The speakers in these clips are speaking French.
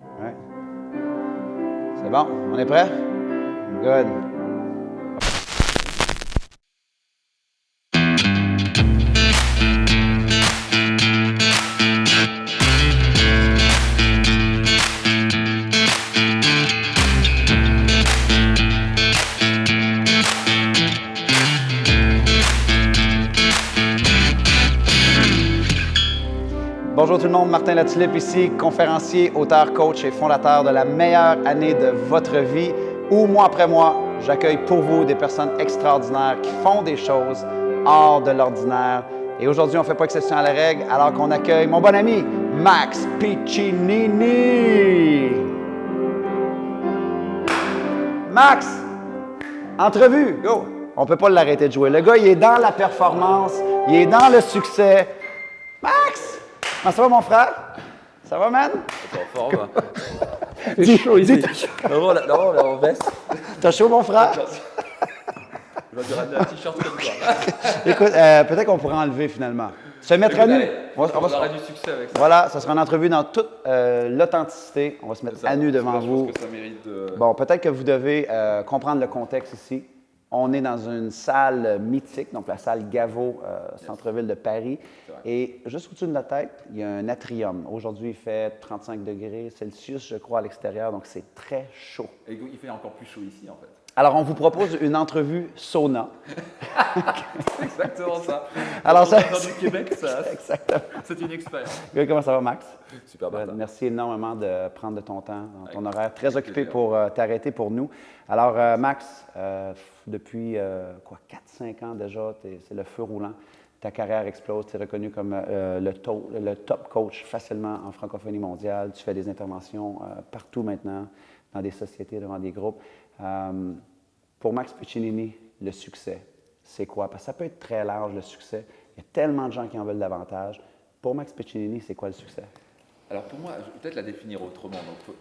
Ouais. C'est bon, on est prêt? Good. Bonjour tout le monde, Martin Latulippe ici, conférencier, auteur, coach et fondateur de la meilleure année de votre vie où, mois après mois, j'accueille pour vous des personnes extraordinaires qui font des choses hors de l'ordinaire. Et aujourd'hui, on ne fait pas exception à la règle alors qu'on accueille mon bon ami, Max Piccinini. Max, entrevue, go! On ne peut pas l'arrêter de jouer. Le gars, il est dans la performance, il est dans le succès. Max! Comment ça va, mon frère? Ça va, man? C'est en forme. C'est chaud ici. Non, mais on baisse. T'as chaud, mon frère? Je vais te ramener un t-shirt comme ça. Écoute, peut-être qu'on pourrait enlever finalement. Se mettre à nu. On aura du succès avec ça. Voilà, ça sera une entrevue dans toute l'authenticité. On va se mettre à nu devant vous. Je pense que ça mérite de... Bon, peut-être que vous devez comprendre le contexte ici. On est dans une salle mythique, donc la salle Gaveau, centre-ville de Paris. Et juste au-dessus de notre tête, il y a un atrium. Aujourd'hui, il fait 35 degrés Celsius, je crois, à l'extérieur, donc c'est très chaud. Et il fait encore plus chaud ici, en fait. Alors, on vous propose une entrevue sauna. C'est exactement ça. Alors, ça, dans du Québec, ça, exactement. c'est une expérience. Comment ça va, Max? Super, Martin. Merci énormément de prendre de ton temps, dans ton horaire très occupé plaisir. pour t'arrêter pour nous. Alors, Max, depuis 4-5 ans déjà, c'est le feu roulant. Ta carrière explose, tu es reconnu comme le top coach facilement en francophonie mondiale. Tu fais des interventions partout maintenant, dans des sociétés, devant des groupes. Pour Max Piccinini, le succès, c'est quoi? Parce que ça peut être très large, le succès. Il y a tellement de gens qui en veulent davantage. Pour Max Piccinini, c'est quoi le succès? Alors pour moi, je vais peut-être la définir autrement. Donc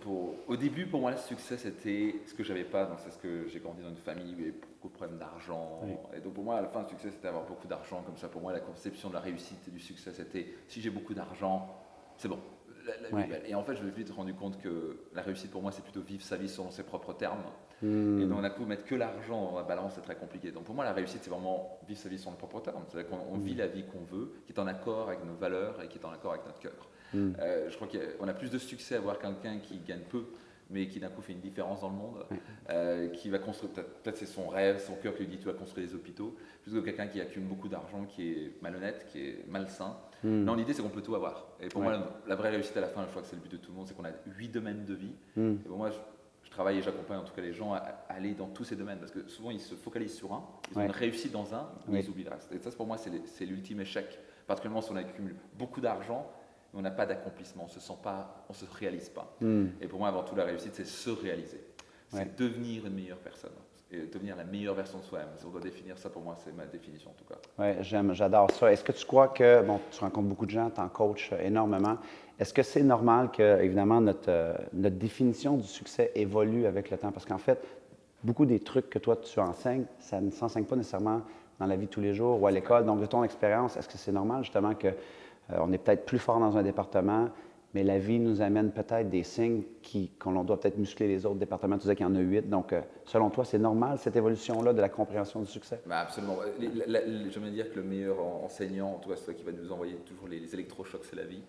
au début, pour moi, le succès, c'était ce que j'avais pas. Donc c'est ce que j'ai grandi dans une famille où il y avait beaucoup de problèmes d'argent. Oui. Et donc pour moi, à la fin, le succès, c'était avoir beaucoup d'argent. Comme ça, pour moi, la conception de la réussite et du succès, c'était si j'ai beaucoup d'argent, c'est bon. La vie est belle. Et en fait, je me suis vite rendu compte que la réussite pour moi, c'est plutôt vivre sa vie selon ses propres termes. Et donc, d'un coup, mettre que l'argent dans la balance, c'est très compliqué. Donc, pour moi, la réussite, c'est vraiment vivre sa vie selon ses propres termes. C'est-à-dire qu'on vit la vie qu'on veut, qui est en accord avec nos valeurs et qui est en accord avec notre cœur. Je crois qu'on a plus de succès à voir quelqu'un qui gagne peu, mais qui d'un coup fait une différence dans le monde, qui va construire, peut-être c'est son rêve, son cœur qui lui dit tu vas construire des hôpitaux, plutôt que quelqu'un qui accumule beaucoup d'argent, qui est malhonnête, qui est malsain. Non, l'idée c'est qu'on peut tout avoir. Et pour moi, la vraie réussite à la fin, je crois que c'est le but de tout le monde, c'est qu'on a 8 domaines de vie. Et pour moi, je travaille et j'accompagne en tout cas les gens à aller dans tous ces domaines, parce que souvent ils se focalisent sur un, ils ont une réussite dans un, mais ils oublient le reste. Et ça, pour moi, c'est l'ultime échec, particulièrement si on accumule beaucoup d'argent, mais on n'a pas d'accomplissement, on ne se réalise pas. Et pour moi, avant tout, la réussite, c'est se réaliser. C'est devenir une meilleure personne. Et devenir la meilleure version de soi-même. Si on doit définir ça, pour moi, c'est ma définition en tout cas. Oui, j'adore ça. Est-ce que tu crois que, bon, tu rencontres beaucoup de gens, tu en coaches énormément. Est-ce que c'est normal que, évidemment, notre définition du succès évolue avec le temps? Parce qu'en fait, beaucoup des trucs que toi, tu enseignes, ça ne s'enseigne pas nécessairement dans la vie de tous les jours ou à l'école. Donc, de ton expérience, est-ce que c'est normal justement que on est peut-être plus fort dans un département, mais la vie nous amène peut-être des signes qu'on doit peut-être muscler les autres départements. Tu disais qu'il y en a 8. Donc, selon toi, c'est normal cette évolution-là de la compréhension du succès? Bah absolument. J'aimerais dire que le meilleur enseignant, en tout cas, c'est celui qui va nous envoyer toujours les électrochocs, c'est la vie.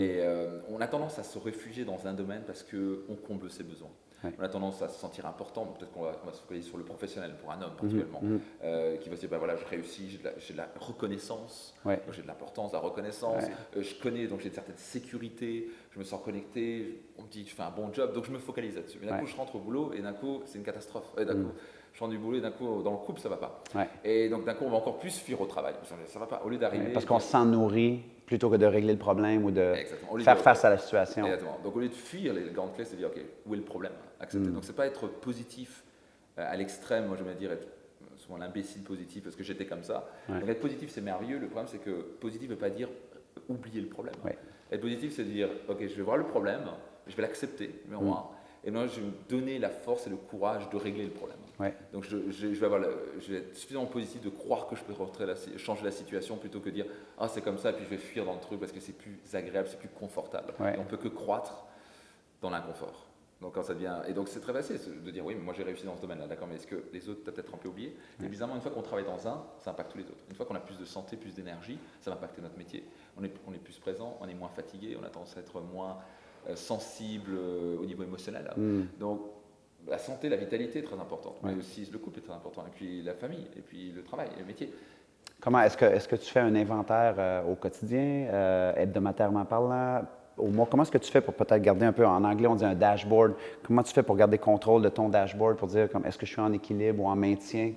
Et on a tendance à se réfugier dans un domaine parce qu'on comble ses besoins. On a tendance à se sentir important, peut-être qu'on va se focaliser sur le professionnel, pour un homme particulièrement, qui va se dire, ben voilà, je réussis, j'ai de la reconnaissance, j'ai de l'importance, de la reconnaissance, je connais, donc j'ai une certaine sécurité, je me sens connecté, on me dit, je fais un bon job, donc je me focalise là-dessus. Mais d'un coup, je rentre au boulot et d'un coup, c'est une catastrophe. Et d'un coup, je rentre du boulot et d'un coup, dans le couple, ça ne va pas. Et donc d'un coup, on va encore plus fuir au travail. Ça ne va pas, au lieu d'arriver… parce qu'on s'en nourrit plutôt que de régler le problème ou de faire face à la situation. Exactement. Donc au lieu de fuir, les grandes clés, c'est de dire, OK, où est le problème? Accepter. Donc c'est pas être positif à l'extrême, moi j'aimerais dire être souvent l'imbécile positif parce que j'étais comme ça. Donc être positif, c'est merveilleux. Le problème, c'est que positif ne veut pas dire oublier le problème. Être positif, c'est de dire, OK, je vais voir le problème, je vais l'accepter, numéro un. Et moi, je vais me donner la force et le courage de régler le problème. Donc, je vais être suffisamment positif de croire que je peux changer la situation plutôt que de dire « Ah, c'est comme ça, puis je vais fuir dans le truc parce que c'est plus agréable, c'est plus confortable. Et on ne peut que croître dans l'inconfort. Donc quand ça devient, et donc c'est très facile de dire oui mais moi j'ai réussi dans ce domaine-là, d'accord, mais est-ce que les autres t'as peut-être un peu oublié? Et bizarrement une fois qu'on travaille dans un, ça impacte tous les autres. Une fois qu'on a plus de santé, plus d'énergie, ça va impacter notre métier. On est plus présent, on est moins fatigué, on a tendance à être moins sensible au niveau émotionnel. Donc la santé, la vitalité est très importante, mais aussi le couple est très important, et puis la famille, et puis le travail, et le métier. Comment est-ce que tu fais un inventaire au quotidien, hebdomadairement parlant, au mois? Comment est-ce que tu fais pour peut-être garder un peu, en anglais on dit un dashboard, comment tu fais pour garder contrôle de ton dashboard, pour dire comme est-ce que je suis en équilibre ou en maintien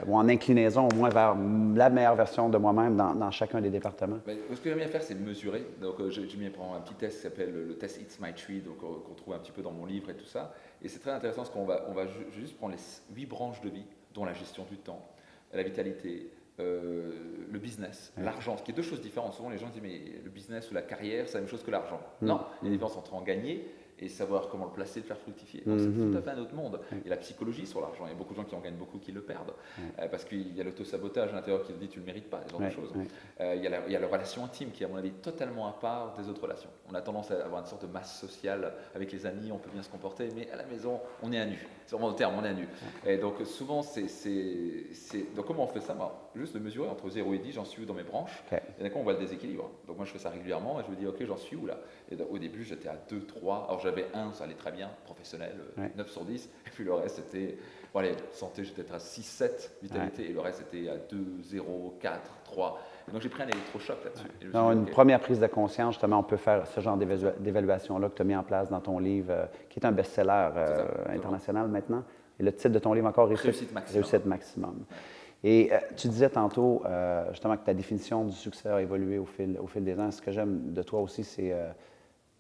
ou en inclinaison au moins vers la meilleure version de moi-même dans chacun des départements? Ce que j'aime bien faire, c'est mesurer. Donc, j'ai mis prendre un petit test qui s'appelle le test It's My Tree, donc qu'on trouve un petit peu dans mon livre et tout ça. Et c'est très intéressant parce qu'on va juste prendre les 8 branches de vie, dont la gestion du temps, la vitalité, le business, l'argent, ce qui est deux choses différentes. Souvent, les gens disent mais le business ou la carrière, c'est la même chose que l'argent. Non, il y a une différence entre en gagner et savoir comment le placer, le faire fructifier. Donc c'est tout à fait un autre monde. Il y a la psychologie sur l'argent. Il y a beaucoup de gens qui en gagnent beaucoup qui le perdent. Parce qu'il y a l'autosabotage à l'intérieur qui te dit tu ne le mérites pas, ce genre de choses. Il y a la relation intime qui est à mon avis totalement à part des autres relations. On a tendance à avoir une sorte de masse sociale avec les amis, on peut bien se comporter, mais à la maison, on est à nu. C'est vraiment le terme, on est à nu. Et donc souvent, donc comment on fait ça? Juste de mesurer entre 0 et 10, j'en suis où dans mes branches. Et d'accord, on voit le déséquilibre. Donc moi, je fais ça régulièrement et je me dis, ok, j'en suis où là? Et au début, j'étais à 2, 3. Alors j'avais 1, ça allait très bien, professionnel, 9 sur 10. Et puis le reste, c'était, bon allez, santé, j'étais à 6, 7, vitalité. Et le reste, c'était à 2, 0, 4, 3. Et donc j'ai pris un électrochoc là-dessus. Une première prise de conscience, justement, on peut faire ce genre d'évaluation-là que tu as mis en place dans ton livre, qui est un best-seller international maintenant. Et le titre de ton livre encore, Réussite maximum. Réussite maximum. Et tu disais tantôt, justement, que ta définition du succès a évolué au fil des ans. Ce que j'aime de toi aussi, c'est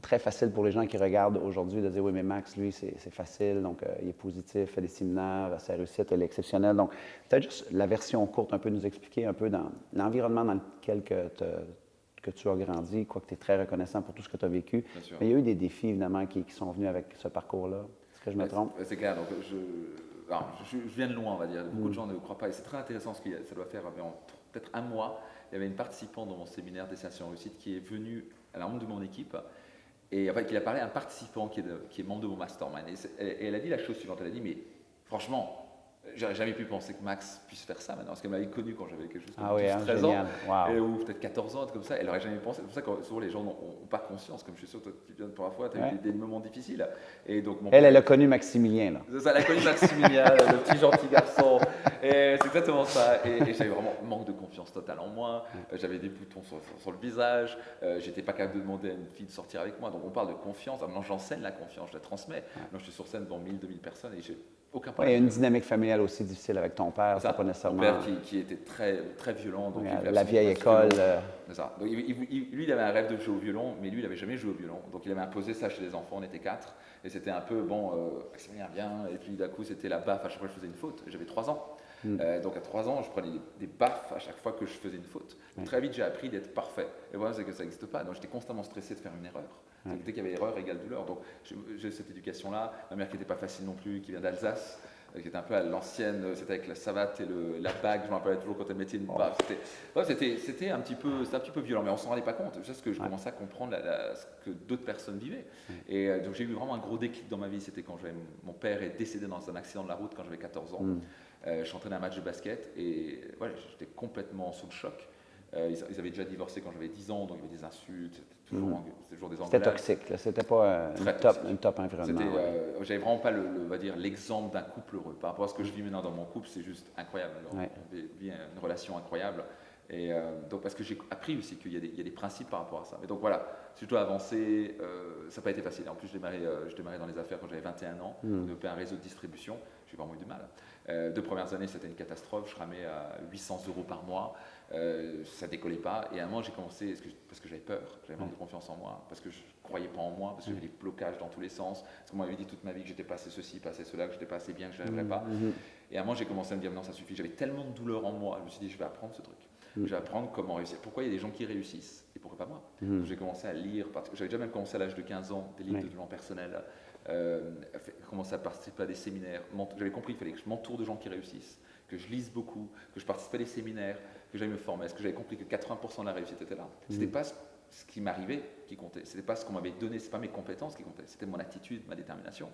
très facile pour les gens qui regardent aujourd'hui de dire, oui, mais Max, lui, c'est facile, donc il est positif, fait des séminaires, sa réussite, elle est exceptionnelle. Donc, peut-être juste la version courte, un peu nous expliquer un peu dans l'environnement dans lequel que tu as grandi, quoique tu es très reconnaissant pour tout ce que tu as vécu. Mais il y a eu des défis, évidemment, qui sont venus avec ce parcours-là. Est-ce que je me trompe? C'est clair. Donc, je viens de loin, on va dire. Beaucoup de gens ne croient pas. Et c'est très intéressant ce que ça doit faire peut-être un mois. Il y avait une participante dans mon séminaire Destination Réussite qui est venue à la membre de mon équipe. Et en fait, il a parlé à un participant qui est membre de mon mastermind. Et elle a dit la chose suivante. Elle a dit, mais franchement, j'aurais jamais pu penser que Max puisse faire ça maintenant. Parce qu'elle m'avait connu quand j'avais quelque chose comme 13 ans. Wow. Ou peut-être 14 ans, comme ça. Elle n'aurait jamais pensé. C'est pour ça que souvent les gens n'ont pas conscience. Comme je suis sûr, toi, tu viens pour la fois, tu as eu des moments difficiles. Et donc, elle a connu Maximilien. Là. C'est ça, elle a connu Maximilien, le petit gentil garçon. Et c'est exactement ça. Et j'avais vraiment manque de confiance totale en moi. J'avais des boutons sur le visage. J'étais pas capable de demander à une fille de sortir avec moi. Donc on parle de confiance. Maintenant, j'enseigne la confiance, je la transmets. Moi, je suis sur scène devant 1000, 2000 personnes et j'ai aucun problème. Il y a une dynamique familiale aussi difficile avec ton père. C'est pas nécessairement. Mon père qui était très, très violent. Donc la vieille école. C'est ça. Donc, lui, il avait un rêve de jouer au violon, mais lui, il n'avait jamais joué au violon. Donc il avait imposé ça chez les enfants. On était 4. Et c'était un peu, Maximilien, bien. Et puis d'un coup, c'était la baffe à chaque fois que je faisais une faute. J'avais 3 ans. Donc à 3 ans, je prenais des baffes à chaque fois que je faisais une faute. Donc, très vite, j'ai appris d'être parfait. Et voilà, c'est que ça n'existe pas. Donc j'étais constamment stressé de faire une erreur. Donc, dès qu'il y avait erreur égale douleur. Donc j'ai cette éducation-là. Ma mère qui n'était pas facile non plus, qui vient d'Alsace, qui était un peu à l'ancienne. C'était avec la savate et la bague. Je me rappelle toujours quand elle mettait une baffe. C'était un petit peu violent, mais on s'en rendait pas compte. Juste que je commençais à comprendre ce que d'autres personnes vivaient. Et donc j'ai eu vraiment un gros déclic dans ma vie. C'était quand mon père est décédé dans un accident de la route quand j'avais 14 ans. Je suis entraîné à un match de basket et j'étais complètement sous le choc. Ils avaient déjà divorcé quand j'avais 10 ans, donc il y avait des insultes, c'était toujours des engueulades. C'était toxique, c'était pas un top environnement. J'avais vraiment pas l'exemple d'un couple heureux. Par rapport à ce que je vis maintenant dans mon couple, c'est juste incroyable. Alors, on vit une relation incroyable. Et donc parce que j'ai appris aussi qu'il y a des principes par rapport à ça. Mais donc voilà, si je dois avancer, ça n'a pas été facile. En plus, je démarrais dans les affaires quand j'avais 21 ans, développé un réseau de distribution. J'ai vraiment eu du mal. 2 premières années, c'était une catastrophe. Je ramais à 800 € par mois. Ça décollait pas. Et à un moment, j'ai commencé, parce que j'avais peur, j'avais manque de confiance en moi, parce que je croyais pas en moi, parce que j'avais des blocages dans tous les sens. Parce qu'on m'avait dit toute ma vie que j'étais pas assez ceci, pas assez cela, que j'étais pas assez bien, que je n'arriverais pas. Et à un moment, j'ai commencé à me dire non, ça suffit. J'avais tellement de douleur en moi. Je me suis dit, je vais apprendre ce truc. Je vais apprendre comment réussir. Pourquoi il y a des gens qui réussissent et pourquoi pas moi? J'ai commencé à lire, j'avais déjà même commencé à l'âge de 15 ans, des livres de développement personnel, commencé à participer à des séminaires. J'avais compris qu'il fallait que je m'entoure de gens qui réussissent, que je lise beaucoup, que je participe à des séminaires, que j'aille me former. Parce que j'avais compris que 80% de la réussite était là. C'était pas ce qui m'arrivait qui comptait. Ce n'était pas ce qu'on m'avait donné, ce n'est pas mes compétences qui comptaient, c'était mon attitude, ma détermination.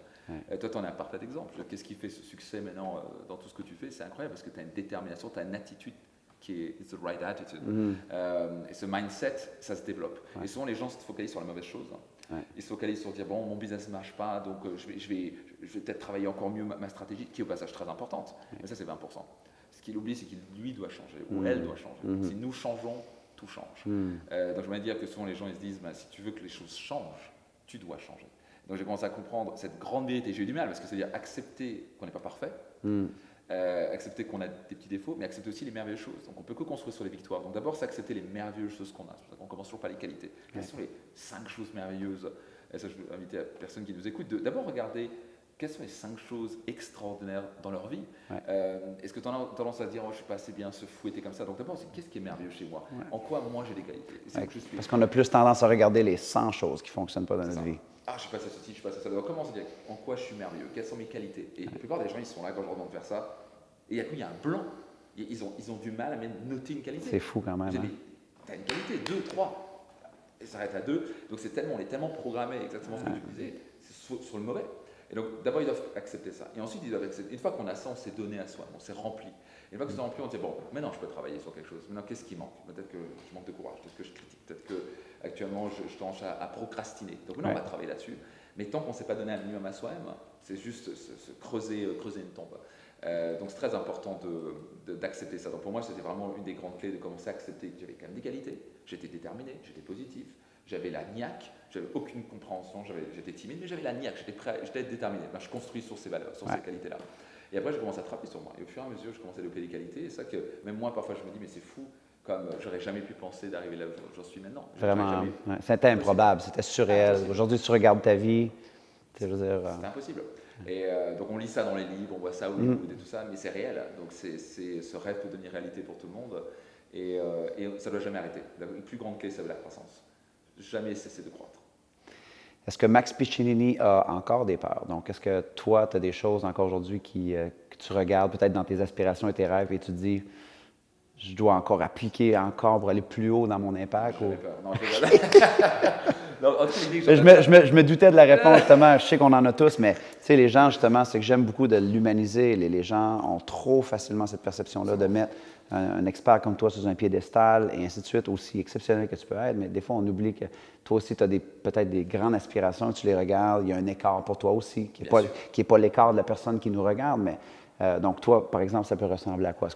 Toi, tu en es un parfait exemple. Qu'est-ce qui fait ce succès maintenant dans tout ce que tu fais? C'est incroyable parce que tu as une détermination, tu as une attitude qui est it's the right attitude. Et ce mindset, ça se développe. Et souvent, les gens se focalisent sur la mauvaise chose. Ils se focalisent sur dire, bon, mon business ne marche pas, donc je vais peut-être travailler encore mieux ma stratégie, qui est au passage très importante. Mais ça, c'est 20%. Ce qu'il oublie, c'est qu'il lui doit changer, ou elle doit changer. Si nous changeons, tout change. Donc je voudrais dire que souvent les gens ils se disent si tu veux que les choses changent, tu dois changer. Donc j'ai commencé à comprendre cette grande vérité. J'ai eu du mal parce que c'est-à-dire accepter qu'on n'est pas parfait, accepter qu'on a des petits défauts, mais accepter aussi les merveilleuses choses. Donc on peut que construire sur les victoires. Donc d'abord c'est accepter les merveilleuses choses qu'on a. C'est pour ça qu'on commence toujours par les qualités. Quelles sont les 5 choses merveilleuses? Et ça je veux inviter la personne qui nous écoute d'abord regarder quelles sont les 5 choses extraordinaires dans leur vie. Est-ce que tu as tendance à dire je ne suis pas assez bien, se fouetter comme ça? Donc d'abord, c'est qu'est-ce qui est merveilleux chez moi? En quoi moi j'ai des qualités? Parce qu'on a plus tendance à regarder les 100 choses qui ne fonctionnent pas dans notre vie. Ah, je suis pas ça, je suis pas ça. Donc commence à dire en quoi je suis merveilleux? Quelles sont mes qualités? Et la plupart des gens, ils sont là quand je leur demande de faire ça. Et il y a un blanc. Ils ont du mal à même noter une qualité. C'est fou quand même. Tu as une qualité, 2, 3. Et ça s'arrête à 2. Donc on est tellement programmé, exactement ce que tu disais, c'est sur le mauvais. Et donc, d'abord, ils doivent accepter ça. Et ensuite, ils doivent accepter. Une fois qu'on a ça, on s'est donné à soi, on s'est rempli. Et une fois que c'est rempli, on dit bon, maintenant, je peux travailler sur quelque chose. Maintenant, qu'est-ce qui manque? Peut-être que je manque de courage, peut-être que je critique, peut-être que actuellement, je tendance à procrastiner. Donc, maintenant, on va travailler là-dessus. Mais tant qu'on ne s'est pas donné un minimum à soi-même, c'est juste se creuser une tombe. Donc, c'est très important d'accepter ça. Donc, pour moi, c'était vraiment une des grandes clés de commencer à accepter que j'avais quand même des qualités. J'étais déterminé, j'étais positif. J'avais la niaque, j'avais aucune compréhension, j'étais timide, mais j'avais la niaque, j'étais prêt, j'étais déterminé. Ben, je construis sur ces valeurs, sur ces qualités-là. Et après, je commence à travailler sur moi. Et au fur et à mesure, je commence à développer des qualités. Et c'est ça que, même moi, parfois, je me dis, mais c'est fou, comme j'aurais jamais pu penser d'arriver là où j'en suis maintenant. Vraiment, c'était improbable, c'était surréel. Aujourd'hui, tu regardes ta vie, c'est impossible. Et donc, on lit ça dans les livres, on voit ça au Hollywood et tout ça, mais c'est réel. Donc, c'est ce rêve peut devenir réalité pour tout le monde. Et ça ne doit jamais arrêter. La plus grande clé, c'est la croissance. Jamais cesser de croître. Est-ce que Max Piccinini a encore des peurs? Donc, est-ce que toi, tu as des choses encore aujourd'hui que tu regardes peut-être dans tes aspirations et tes rêves et tu te dis, je dois encore appliquer encore pour aller plus haut dans mon impact? J'avais peur. Non, je me doutais de la réponse, justement. Je sais qu'on en a tous, mais tu sais, les gens, justement, c'est que j'aime beaucoup de l'humaniser. Les gens ont trop facilement cette perception-là de mettre un expert comme toi sur un piédestal et ainsi de suite, aussi exceptionnel que tu peux être. Mais des fois, on oublie que toi aussi, tu as peut-être des grandes aspirations, tu les regardes, il y a un écart pour toi aussi, qui n'est pas l'écart de la personne qui nous regarde. Mais donc, toi, par exemple, ça peut ressembler à quoi?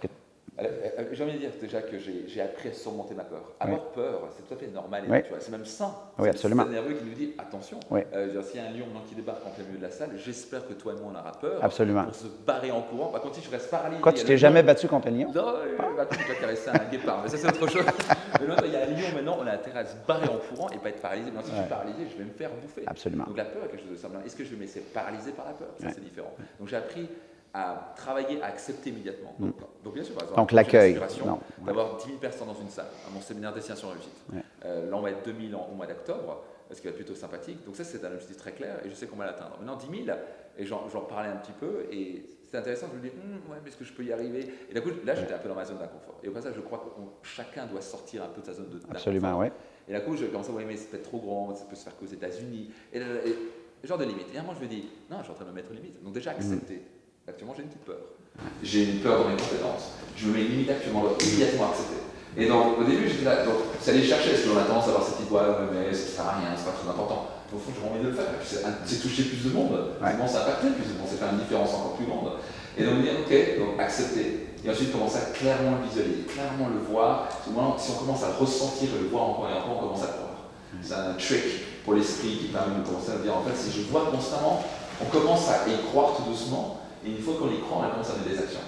J'ai envie de dire déjà que j'ai appris à surmonter ma peur. Avoir peur, c'est tout à fait normal, c'est même sain. Oui, absolument. C'est le nerveux qui nous dit attention. S'il y a un lion qui débarque en plein milieu de la salle, j'espère que toi et moi on aura peur. Absolument. Pour se barrer en courant. Par contre, si je reste paralysé. Quoi, tu t'es jamais battu contre un lion? Non, tu vas caresser un guépard, mais ça c'est autre chose. Mais là, il y a un lion maintenant, on a intérêt à se barrer en courant et pas être paralysé. Mais si je suis paralysé, je vais me faire bouffer. Absolument. Donc la peur est quelque chose de simple. Est-ce que je vais me laisser paralyser par la peur? Ça c'est différent. Donc j'ai appris à travailler, à accepter immédiatement. Donc bien sûr, par exemple, donc l'accueil. D'avoir 10 000 personnes dans une salle, à mon séminaire Destination Réussite. Là, on va être 2000 au mois d'octobre, ce qui va être plutôt sympathique. Donc ça, c'est un objectif très clair et je sais qu'on va l'atteindre. Maintenant, 10 000, et j'en parlais un petit peu, et c'est intéressant, je me dis, ouais, mais est-ce que je peux y arriver? Et d'un coup, là, j'étais un peu dans ma zone d'inconfort. Et au passage, je crois que chacun doit sortir un peu de sa zone d'inconfort. Absolument, oui. Et d'un coup, je commence à voir, mais c'est peut-être trop grand, ça peut se faire qu'aux États-Unis. Et genre de limite. Et à un moment, je me dis, non, je suis en train de me mettre une limite. Donc déjà, accepter. Actuellement, j'ai une petite peur. J'ai une peur dans mes compétences. Je me mets une limite actuellement, immédiatement accepter. Et donc, au début, j'étais là, donc, c'est aller chercher, parce qu'on a tendance à avoir cette idée, mais ça sert à rien, c'est pas très important. Au fond, j'ai envie de le faire. C'est toucher plus de monde, c'est impacter plus de monde, c'est faire une différence encore plus grande. Et donc, dire, ok, donc accepter. Et ensuite, commencer à clairement le visualiser, clairement le voir. Si on commence à le ressentir et le voir encore et encore, on commence à le croire. C'est un trick pour l'esprit qui permet de commencer à dire, en fait, si je vois constamment, on commence à y croire tout doucement. Et une fois qu'on y croit, on commence à mettre des actions.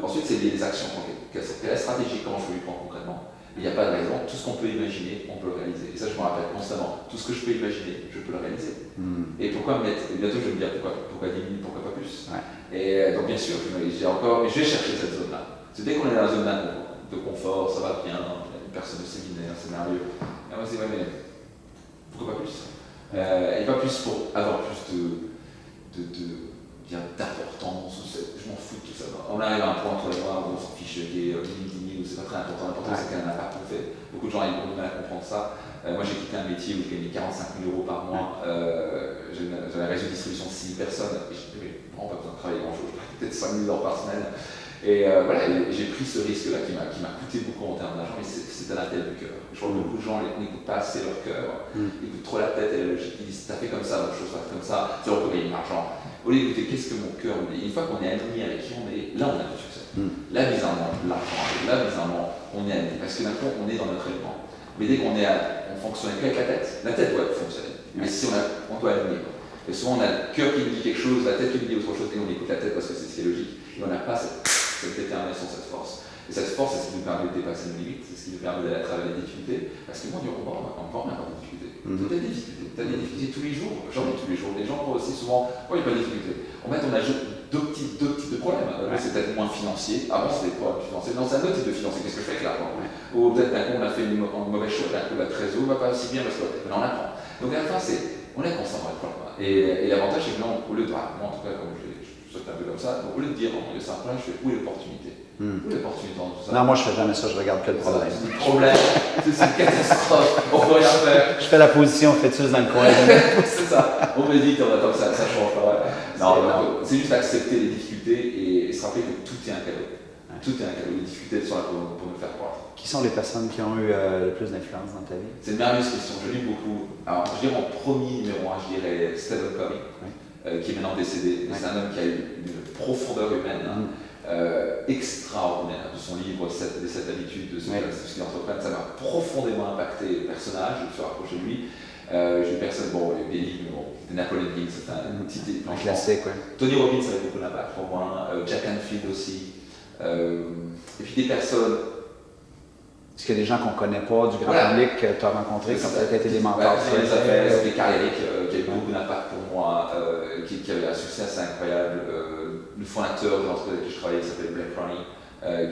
Ensuite, c'est des actions. Quelle est la stratégie? Comment je peux y prendre concrètement? Il n'y a pas de raison. Tout ce qu'on peut imaginer, on peut le réaliser. Et ça, je me rappelle constamment. Tout ce que je peux imaginer, je peux le réaliser. Et pourquoi mettre? Et bientôt, je vais me dire pourquoi 10 000, pourquoi pas plus? Et donc, bien sûr, je vais chercher cette zone-là. C'est dès qu'on est dans la zone de confort, ça va bien, une personne de séminaire, c'est merveilleux. Et moi, je dis, ouais, mais pourquoi pas plus? Et pas plus pour avoir plus d'importance, je m'en fous de tout ça. On arrive à un point, toi et moi, où on s'en fiche, qui est dini, où c'est pas très important. L'important, c'est quel impact on fait. Beaucoup de gens ont du mal à comprendre ça. Moi, j'ai quitté un métier où je gagnais 45 000 € par mois. J'avais un réseau de distribution de 6 000 personnes. Et je me disais, vraiment pas besoin de travailler grand-chose, peut-être 5 000 € par semaine. Et voilà, j'ai pris ce risque-là qui m'a coûté beaucoup en termes d'argent, mais c'est un appel du cœur. Je vois que beaucoup de gens n'écoutent pas assez leur cœur, ils écoutent trop la tête et la logique. Ils disent, t'as fait comme ça, bonne chose, t'as fait comme ça, c'est on peut gagner de l'argent. Au lieu d'écouter, qu'est-ce que mon cœur me dit. Une fois qu'on est aligné avec qui on est, là on a du succès. Là, bizarrement, l'argent, là, bizarrement, on est aligné. Parce que d'un coup, on est dans notre élément. Mais dès qu'on fonctionne qu'avec la tête doit fonctionner. Mais si on doit aligner. Et souvent, on a le cœur qui nous dit quelque chose, la tête qui nous dit autre chose, et on écoute la tête parce que c'est ce qui est logique. Et on n'a pas cette détermination, cette force. Et cette force, c'est ce qui nous permet de dépasser nos limites, c'est ce qui nous permet d'aller à travers les difficultés. Parce que moi, du combat, encore même des difficultés. Tu as des difficultés. Tu as des difficultés tous les jours. J'en ai tous les jours. Les gens croient aussi souvent, il n'y a pas de difficultés. En fait, on a deux types de problèmes. C'est peut-être moins financier. Avant, c'était des problèmes financiers. Non, c'est un autre type de financier. Qu'est-ce que je fais avec l'argent? Ou peut-être d'un coup, on a fait une mauvaise chose. D'un coup, la trésor va pas aussi bien parce qu'on en apprend. Donc, à la fin, on est constant avec le problème. Et l'avantage, c'est que là, au lieu de. Moi, en tout cas, comme je saute un peu comme ça, donc, au lieu de dire, c'est un problème, je fais où est l'opportunité? Où est l'opportunité dans tout ça? Non, moi, je fais jamais ça. Je regarde que le problème. C'est un problème. C'est une catastrophe. On peut rien faire. Je fais la position fœtus dans le coin. C'est ça. On me dit comme ça change pas. Non, c'est juste accepter les difficultés et se rappeler que tout est un cadeau. Tout est un cadeau. Les difficultés sont là pour nous faire croître. Qui sont les personnes qui ont eu le plus d'influence dans ta vie? C'est une merveilleuse question. Je lis beaucoup. Alors, je dirais en premier numéro 1, je dirais Stephen Covey, qui est maintenant décédé. C'est un homme qui a eu une profondeur humaine extraordinaire. De son livre Les 7 habitudes de ceux qui entreprennent, ça m'a profondément impacté le personnage. Je me suis rapproché de lui. J'ai des livres, des Napoleon Hill, c'est un petit classique. Tony Robbins avait beaucoup d'impact pour moi. Jack Canfield aussi. Et puis des personnes. Est-ce qu'il y a des gens qu'on ne connaît pas du grand public que tu as rencontrés, qui ont peut-être été des mentors? Des affaires, c'était Carrieric qui a eu beaucoup d'impact pour moi, qui avait un succès assez incroyable. Le fondateur de l'entreprise avec qui je travaillais, qui s'appelle Black Ronnie,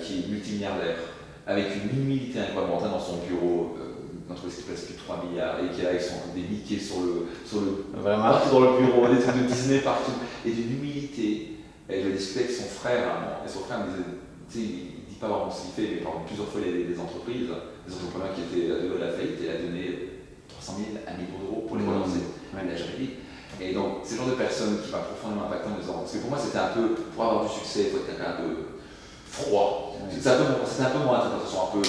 qui est multimilliardaire, avec une humilité incroyable, on dans son bureau, une entreprise qui pèse plus de 3 milliards, et qui est là avec des Mickey partout dans le bureau, des trucs de Disney partout, et d'une humilité. Et je discutais avec son frère, et son frère me disait, il dit pas vraiment ce qu'il fait, mais par exemple, plusieurs fois il y a des entreprises, des entrepreneurs qui étaient à deux de la faillite, et il a donné 300 000, 1 million d'euros pour les relancer. Il l'a jamais dit. Et donc, c'est le genre de personne qui m'a profondément impacté en me disant, parce que pour moi, c'était un peu, pour avoir du succès, il faut être quelqu'un un peu froid. C'était un peu mon interprétation, un peu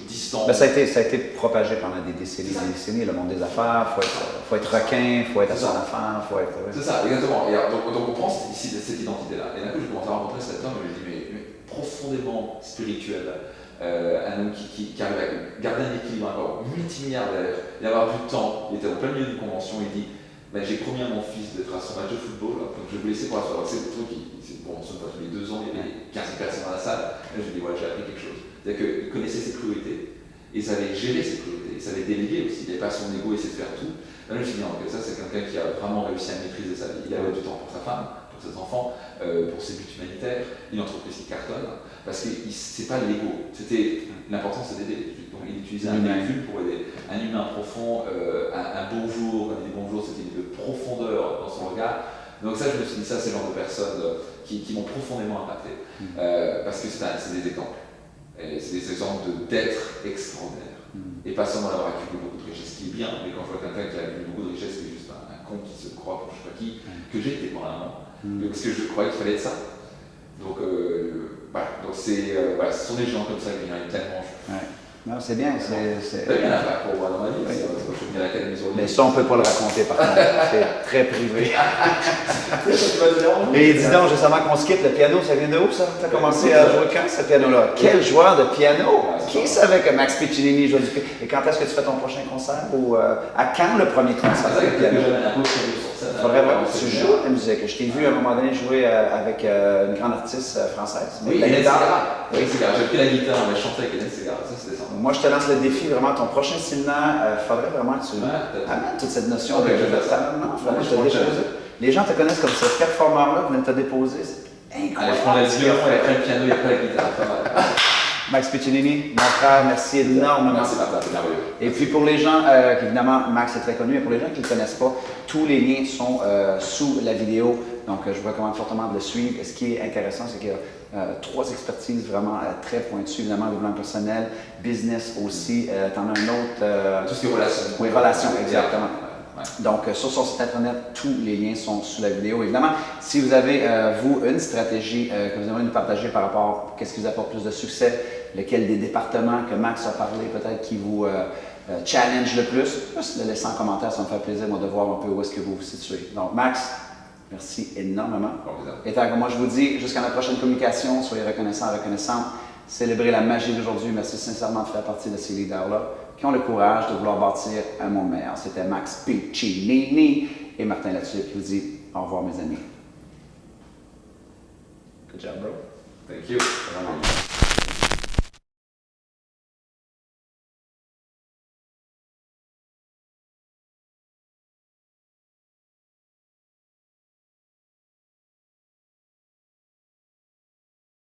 distant. Ça a été propagé pendant des décennies, le monde des affaires, faut être requin, faut être à son affaire, faut être. C'est ça, exactement. Et donc on prend ici cette identité-là. Et d'un coup, je commence à rencontrer cet homme et je me dis, mais profondément spirituel, un homme qui arrive à garder un équilibre encore multimilliardaire, et avoir du temps. Il était en plein milieu d'une convention, il dit, j'ai promis à mon fils d'être à son match de football, donc je vais vous laisser pour la soirée. C'est le truc on se voit tous les 2 ans, il y avait 15 personnes dans la salle. Là, je lui dis, voilà, j'ai appris quelque chose. C'est-à-dire qu'il connaissait ses priorités, et il savait gérer ses priorités, il savait déléguer aussi, il n'avait pas son ego et essayer de faire tout. Là, je me suis dit, non, ça, c'est quelqu'un qui a vraiment réussi à maîtriser sa vie. Il avait du temps pour sa femme, pour ses enfants, pour ses buts humanitaires, une entreprise qui cartonne, parce que c'est pas l'ego, l'important c'est d'aider. Donc il utilisait un véhicule pour aider, un humain profond, un bonjour, quand il dit bonjour, c'était de profondeur dans son regard. Donc ça, je me suis dit, ça c'est le genre de personnes qui m'ont profondément impacté, parce que c'est des exemples. Et c'est des exemples d'être extraordinaire. Et pas seulement d'avoir accumulé beaucoup de richesses, ce qui est bien, mais quand je vois quelqu'un qui a accumulé beaucoup de richesses, qui est juste un con qui se croit pour je sais pas qui, que j'ai été probablement, parce que je croyais qu'il fallait être ça. Donc voilà, ce sont des gens comme ça qui viennent tellement. Non, c'est bien. C'est bien l'impact pour moi dans ma vie. Je suis venu à l'Académie sur mais ça, on ne peut pas le raconter par contre. C'est très privé. Et dis donc, juste avant qu'on se quitte, le piano, ça vient de où ça? Tu as commencé à jouer quand ce piano-là? Quel joueur de piano? Qui savait que Max Piccinini jouait du piano? Et quand est-ce que tu fais ton prochain concert? Ou à quand le premier concert de piano? Tu joues de la musique. Je t'ai vu à un moment donné jouer avec une grande artiste française. Oui, Hélène Ségara. Oui, Ségara. J'ai pris la guitare, on va chanter avec Hélène Ségara. Ça, c'était ça. Moi, je te lance le défi, vraiment, ton prochain Simna, il faudrait vraiment que tu amènes toute cette notion de talent. Non, vraiment, je te dépose. Les gens te connaissent comme ce performeur-là, venez te déposer, c'est incroyable. Allez, je prends le violon, et après le piano, et après la guitare, pas mal. Max Piccinini, mon frère, merci énormément. Merci Martin, c'est merveilleux. Et puis pour les gens, évidemment, Max est très connu, mais pour les gens qui ne le connaissent pas, tous les liens sont sous la vidéo. Donc, je vous recommande fortement de le suivre. Et ce qui est intéressant, c'est qu'il y a 3 expertises vraiment très pointues, évidemment, développement personnel, business aussi. Tu en as un autre. Tout ce qui est relations. Oui, relations, exactement. Ouais. Donc, sur son site internet, tous les liens sont sous la vidéo. Évidemment, si vous avez, vous, une stratégie que vous aimeriez nous partager par rapport à ce qui vous apporte plus de succès, lequel des départements que Max a parlé, peut-être qui vous challenge le plus, juste le laisser en commentaire, ça me fait plaisir moi, de voir un peu où est-ce que vous vous situez. Donc, Max, merci énormément. Et tant que moi, je vous dis, jusqu'à notre prochaine communication, soyez reconnaissants, reconnaissantes. Célébrez la magie d'aujourd'hui. Merci sincèrement de faire partie de ces leaders-là qui ont le courage de vouloir bâtir un monde meilleur. C'était Max Piccinini et Martin Latulippe qui vous dit au revoir, mes amis. Good job, bro. Thank you. Vraiment.